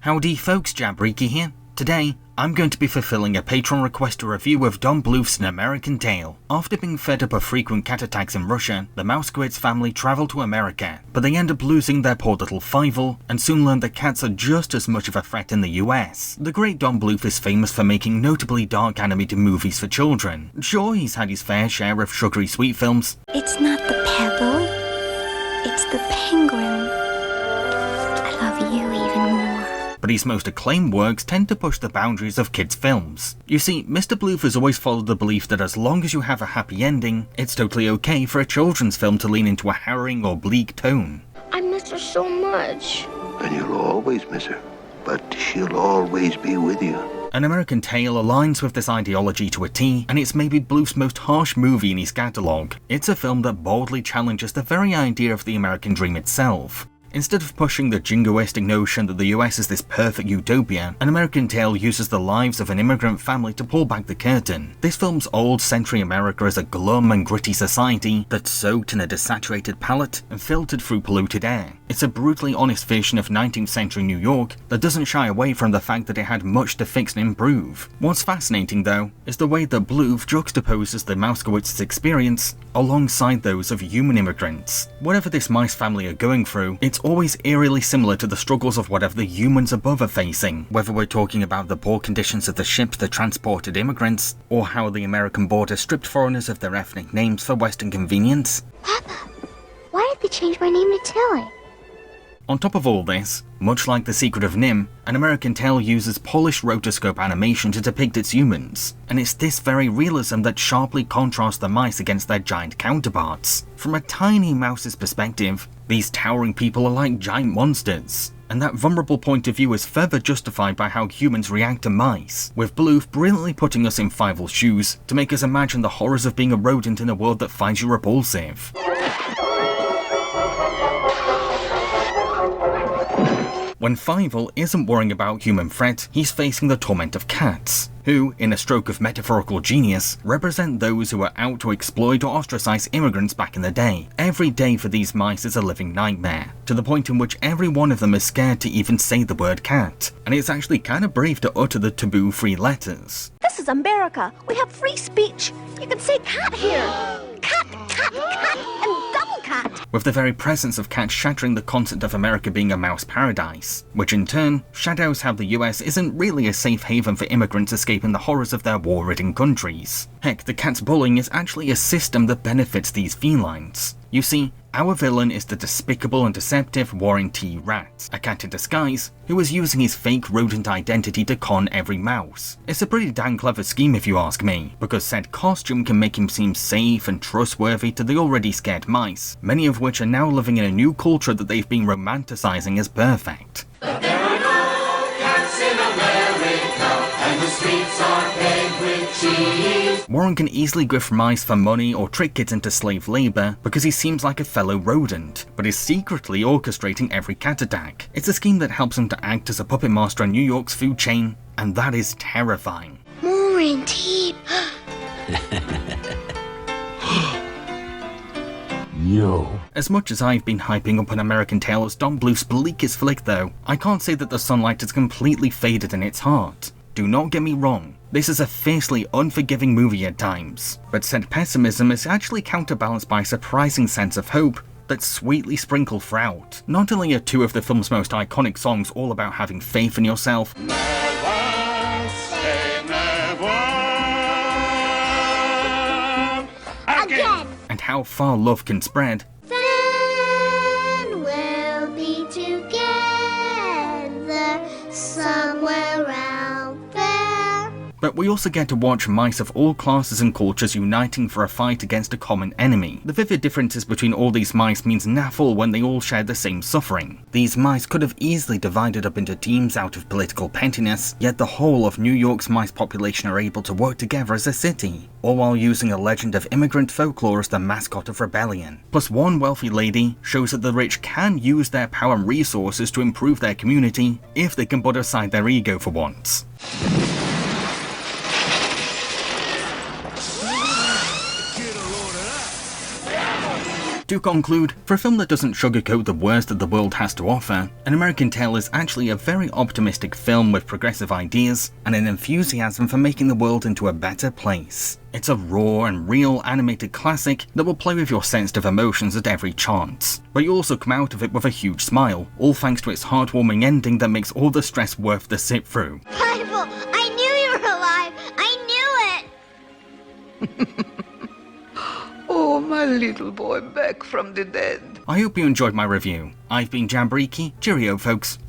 Howdy folks, Jabriki here. Today, I'm going to be fulfilling a Patron request to review of Don Bluth's An American Tale. After being fed up of frequent cat attacks in Russia, the Mousewitz family travel to America, but they end up losing their poor little Fievel, and soon learn that cats are just as much of a threat in the US. The great Don Bluth is famous for making notably dark animated movies for children. Sure, he's had his fair share of sugary sweet films. It's not the pebble, it's the penguin. I love you even more. But his most acclaimed works tend to push the boundaries of kids' films. You see, Mr. Bluth has always followed the belief that as long as you have a happy ending, it's totally okay for a children's film to lean into a harrowing or bleak tone. I miss her so much. And you'll always miss her, but she'll always be with you. An American Tale aligns with this ideology to a T, and it's maybe Bluth's most harsh movie in his catalogue. It's a film that boldly challenges the very idea of the American dream itself. Instead of pushing the jingoistic notion that the US is this perfect utopia, An American Tale uses the lives of an immigrant family to pull back the curtain. This film's old-century America is a glum and gritty society that's soaked in a desaturated palate and filtered through polluted air. It's a brutally honest vision of 19th century New York that doesn't shy away from the fact that it had much to fix and improve. What's fascinating though, is the way that Bluth juxtaposes the Mousewitz's experience alongside those of human immigrants. Whatever this mice family are going through, it's always eerily similar to the struggles of whatever the humans above are facing, whether we're talking about the poor conditions of the ships that transported immigrants, or how the American border stripped foreigners of their ethnic names for Western convenience. Papa, why did they change my name to Tilly? On top of all this, much like The Secret of Nim, An American Tale uses polished rotoscope animation to depict its humans, and it's this very realism that sharply contrasts the mice against their giant counterparts. From a tiny mouse's perspective, these towering people are like giant monsters, and that vulnerable point of view is further justified by how humans react to mice, with Bluth brilliantly putting us in Fievel's shoes to make us imagine the horrors of being a rodent in a world that finds you repulsive. When Fievel isn't worrying about human threat, he's facing the torment of cats, who, in a stroke of metaphorical genius, represent those who were out to exploit or ostracize immigrants back in the day. Every day for these mice is a living nightmare, to the point in which every one of them is scared to even say the word cat, and it's actually kinda brave to utter the taboo 3 letters. This is America. We have free speech. You can say cat here. Cat, cat, cat, and double cat. With the very presence of cats shattering the concept of America being a mouse paradise, which in turn shadows how the US isn't really a safe haven for immigrants escaping the horrors of their war-ridden countries. Heck, the cat's bullying is actually a system that benefits these felines. You see, our villain is the despicable and deceptive Warren T. Rat, a cat in disguise, who is using his fake rodent identity to con every mouse. It's a pretty dang clever scheme if you ask me, because said costume can make him seem safe and trustworthy to the already scared mice, many of which are now living in a new culture that they've been romanticizing as perfect. But there are no cats in America, and the streets are paved with cheese. Warren can easily grift mice for money or trick kids into slave labor because he seems like a fellow rodent, but is secretly orchestrating every cat attack. It's a scheme that helps him to act as a puppet master in New York's food chain, and that is terrifying. More in tea. Yo. As much as I've been hyping up An American Tale as Don Bluth's bleakest flick though, I can't say that the sunlight has completely faded in its heart. Do not get me wrong, this is a fiercely unforgiving movie at times, but said pessimism is actually counterbalanced by a surprising sense of hope that's sweetly sprinkled throughout. Not only are 2 of the film's most iconic songs all about having faith in yourself, Never say never again. and how far love can spread, Then we'll be together somewhere out there. but we also get to watch mice of all classes and cultures uniting for a fight against a common enemy. The vivid differences between all these mice means naffle when they all share the same suffering. These mice could have easily divided up into teams out of political pettiness, yet the whole of New York's mice population are able to work together as a city, all while using a legend of immigrant folklore as the mascot of rebellion. Plus, one wealthy lady shows that the rich can use their power and resources to improve their community if they can put aside their ego for once. To conclude, for a film that doesn't sugarcoat the worst that the world has to offer, An American Tail is actually a very optimistic film with progressive ideas and an enthusiasm for making the world into a better place. It's a raw and real animated classic that will play with your sensitive emotions at every chance, but you also come out of it with a huge smile, all thanks to its heartwarming ending that makes all the stress worth the sit through. Bible, I knew you were alive. I knew it. Oh, my little boy back from the dead. I hope you enjoyed my review. I've been Jambriki, cheerio folks.